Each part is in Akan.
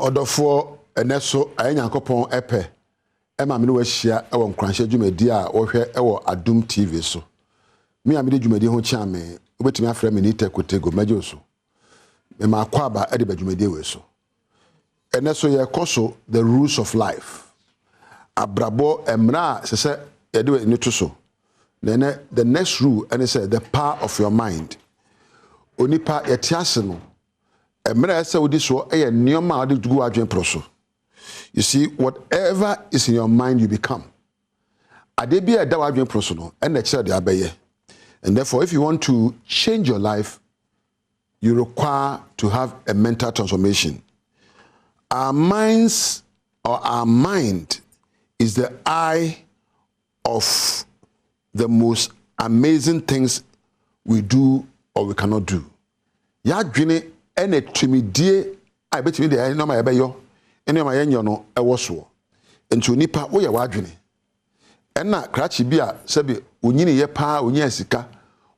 Odofo eneso ayenyankopon epe ema me no wahia ewo nkranhye dwumadi a wo hwe ewo Adom TV so me amede dwumadi ho chia me obetimi afra me ni tekotego majo so me ma kwaba ede badwumadi we so eneso ye koso the rules of life abrabo emra sese yede we ni to so na the next rule and say the power of your mind onipa yetiase no emra ese wodi so eye nioma ade dugu adwen proso. You see, whatever is in your mind, you become. Adebia dawa adwen proso no, and the child abeye. And therefore, if you want to change your life, you require to have a mental transformation. Our minds or our mind is the eye of the most amazing things we do or we cannot do. Ya dwene ene tumidie I bet you the no ma ebeyo ene ma yenyo no ewo so enti onipa wo ye wadwene ena krachi bia sebe onyini ye pa onyi asika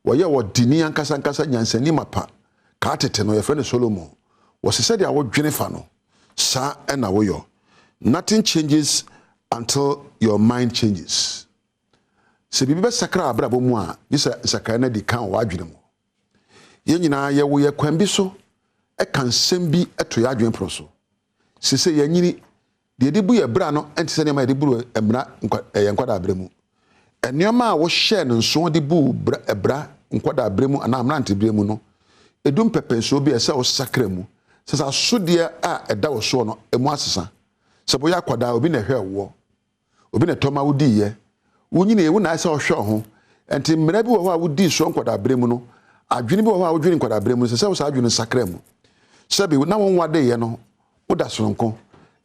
wo ye wo dini ankasa nyansani mapa ka tete no ye friend Solomon wo se dia wo dwene fa no sa ena wo yo. Nothing changes until your mind changes. Se bibi be sakra abrabo mu a bisa sakra na di kan wadwene mu ye nyina ye wo ye kwan bi so e kan sembi eto ya adwen proso sese ye nyini de de bu ye bra no enti se ne ma de bu emra ye nkwada abremu enioma a wo hye no nso de bu bra nkwada abremu ana amrante bremu no edum pepenso bi ese wo sakra mu sesa sodie a eda wo so no emu asesa se bo ya kwada obi na hwe wo obi na toma wudi ye wonyini ewu na ase wo hwe ho enti mra bi wo ho a wudi so nkwada abremu no adwene bi wo ho a wodwene nkwada abremu sese wo sa adwene sakra mu sebi na won wade ye no woda soronko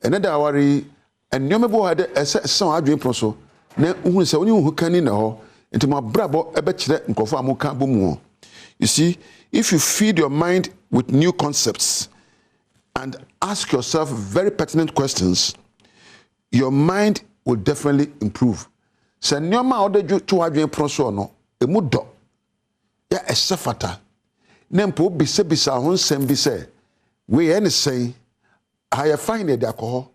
ene da wari eniome bo hade ese adwen proso na uhun se oni hu kani na ho enti mo brabo ebe kire nkofo amuka bo mu. You see, if you feed your mind with new concepts and ask yourself very pertinent questions, your mind will definitely improve. Se nioma odeju to adwen proso no emu do ya esefata nempo bisebisa ho nsem bi se we any say I find the alcohol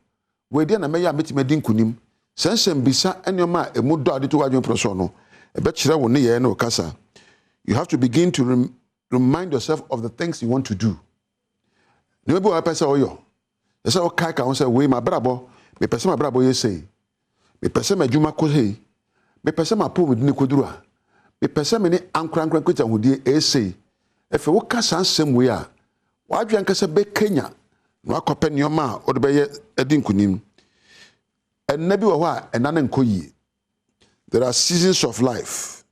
we dey na me ya metima din kunim sensem bisa enioma emu do ade to wadwen proso no e be kire wo ne ye na okasa. You have to begin to remind yourself of the things you want to do. Ne be wa pese oyo e say o kai ka won say we ma brabo me pese ma brabo ye say me pese ma djuma ko hey me pese ma po me koduru a me pese me ne ankran kwita hodie e say efe wo kasa nsem we a wadwen kase be Kenya no akope nioma o de be ye edinkunim ennabi wo a enane nkoyi. There are seasons of life,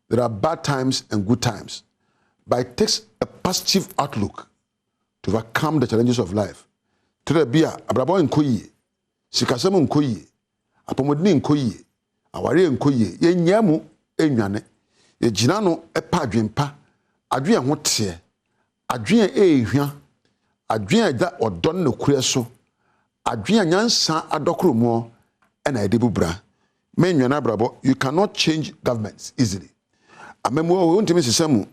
there are bad times and good times, but it takes a positive outlook to overcome the challenges of life. Today bia abrabo nkoyi sikasem nkoyi apomodini nkoyi aware nkoyi ye nyamu enwane ye gina no epa adwempa adwen ho te adwen ehwa adwen da odon no kure so adwen nyansa adokromo ena edebubra menwana brabo. You cannot change governments easily. Amemo wo ntimi sesemu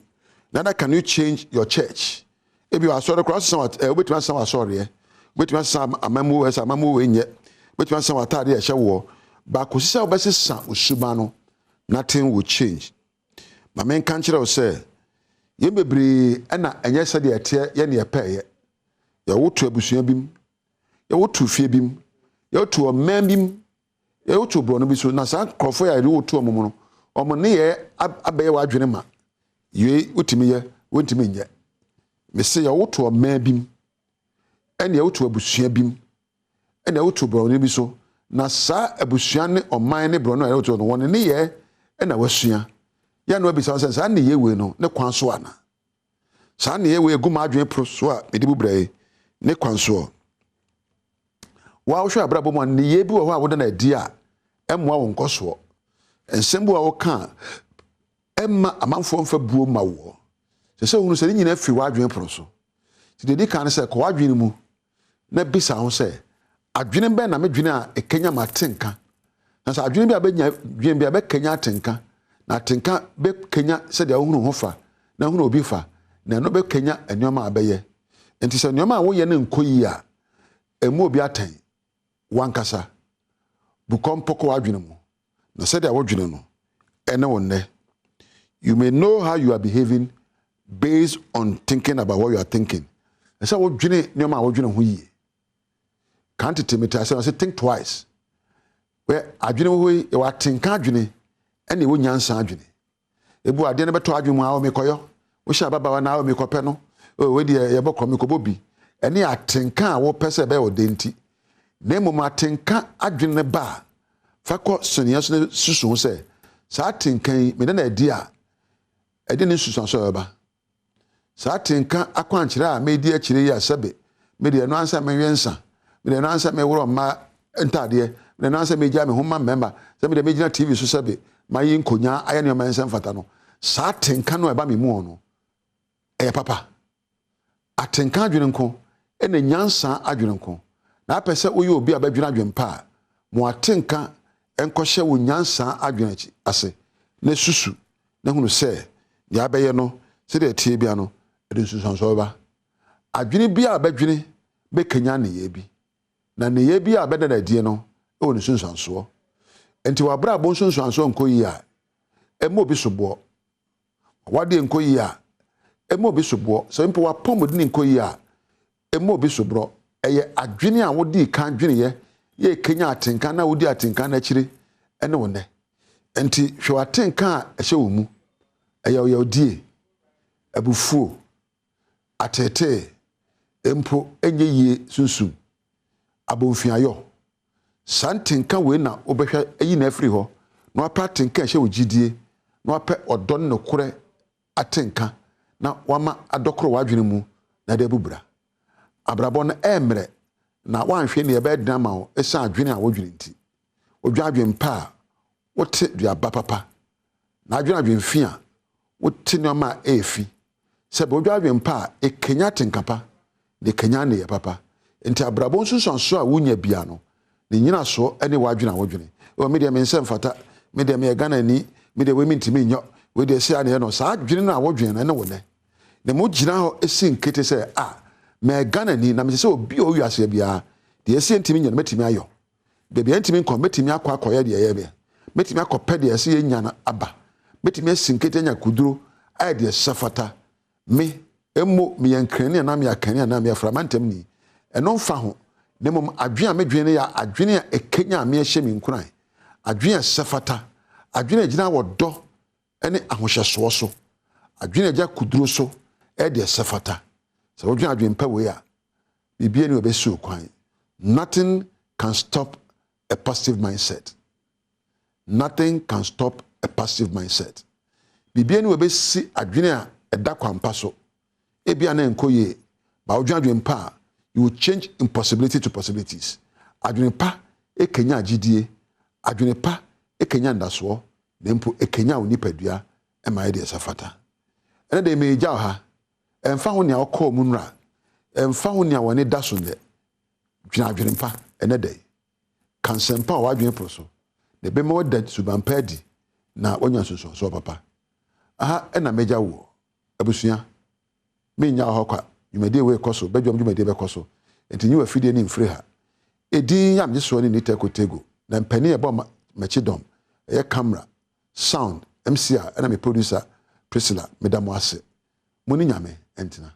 neither can you change your church. If you are sorry cross some obetima some sorry obetima some amemo esa amemo we nye obetima some atade e hye ba ko sisa obesesa osuba no nothing will change. Ma men kan kire o say ye bebre ena enye sade ete ye ne epeye ye wotu abusua bim ye wotu fie bim ye wotu omam bim ye wotu bro no bi so na sa krofo ya re wotu omomo no omo ne ye abeye wadwene ma ye wotimi ye wontimi nye me se ye wotu omam bim ene ye wotu abusua bim ene ye wotu bro no bi so na sa abusua ne oman ne bro no ye wotu no won ne ye ena wasua ya no bi sa sa ne ye we no ne kwan so ana sa ne ye we guma adwen pro so a edibu brae ne kwan so wa wo hwa abrabo mo ne ye bi wo ho a wo na di a emwa wo nkoso ensembu a wo ka emma amanfo mfa buo ma wo se hunu se nyina fi wa adwen pro so ti de kan se ko adwen mu na bisa ho se adwen be na medwen a ekenya matenka na se adwen bi a benya dwen bi a be kenya atenka na atenka be kenya se de hunu ho fa na hunu obi fa na no be kenya enioma abeye enti se enioma a wo ye ne nkoyi a emu obi aten wankasa bukom poko wadwene mu na said ya wadwene no ene wonne you may know how you are behaving based on thinking about what you are thinking. I say wadwene nyoma wadwene ho yie can't timid I say think twice where adwene ho yi wa tinka adwene ene wo nyansa adwene ebu ade ne beto adwene mu a o mekoyo wo sha baba wa na o mekope no o we de ye bokọ mekobobi ene atinka a wo pese be o denti na mo matinka adwene ba fakọ sonia so susu se sa tinkan me na adi a ade ne susu so ba sa tinka akwankyere a me di akire ya sebe me de no ansa me wensa me de no ansa me woro ma entade me de no ansa me gya me homa member se me de me gina TV so sebe ma yi nkonya aye ne o mensa mfata no sa tinka no e ba me mu no e papa atinka adwene nko ene nyansa adwene nko na apese wo ye obi abadwene adwene pa mo atinka enkohye wo nyansa adwene chi ase na susu na hunu se ya beye no se de tie bia no e susu so ba adwene bia abadwene be kanya ne ye bi na ne ye bia abeda na die no e wo ne susu so enti wa bra bo susu so nko yi a e mo bi sobo wade nko yi a e mo bi sobo so mpo wa pomodini nko yi a e mo bi sobro eye adwene a wodi kan dwene ye kenya atenka na wodi atenka na chire ene wonne enti hwe atenka a ehye wo mu eye odie abufuo atete empo enye yie sunsun abonfiayo santenka we na obehwe eyi na afri ho na wapa atenka ehye wo gidie na wapa odon no kore atenka na wama adokoro wadwene mu na de bubura abrabon na emre na wanhwe ne ebe dina ma wo esa adwene a wodwene nti odwadwen pa wote duaba papa na adwene fi a wote ne ma efi se bo odwadwen pa ekenya tenkapa de kenya ne ye papa nti abrabon sunsunso a wonya bia no ne nyina so ene wadwene a wodwene o me de me nsem fata me de me Ghana ni me de we mintimi nyo we de se ane no sa adwene na wodwene na ne wone ne mo gina ho esi nkete se me Ghana ni na me se obi o wiase bia de esi ntimi nya metimi ayo de bia ntimi nko metimi akwa de ye bia metimi akopɛ de esi enya na aba metimi asinkete nya kuduro ai de safata me emmo me yankrane na me yakane na me aframantem ni eno mfa ho ne mom adwen a medwen ya adwen a ekenya me ehye me nkuran adwen a safata adwen a gina wodo ene ahohyeso so adwen a gya kuduro so e de safata so wodwen adwen pa we a bibie ni obesu kwan. Nothing can stop a positive mindset. Nothing can stop a positive mindset. Bibie ni obesi adwene a eda kwampa so ebia na enkoye ba odwen pa you will change impossibility to possibilities. Adwene pa ekenya agidie, adwene pa ekenya ndaso, nempo ekenya onipadua e ma ide safata. Ene de meja ha emfa ho ne akọ mu nra emfa ho ne awone daso ne adwene pa ene de kansempa wa adwene proso de be mo da subampa di na wonya soso so papa aha ena meja wo abusua me nya ho kwa dwumade we koso badwam dwumade be koso enti nyi wa fidie ni mfre ha edin yam je so ni nita kotego na mpani e bo Adom e camera sound MC ena me producer Priscilla medamo ase muni nyame entina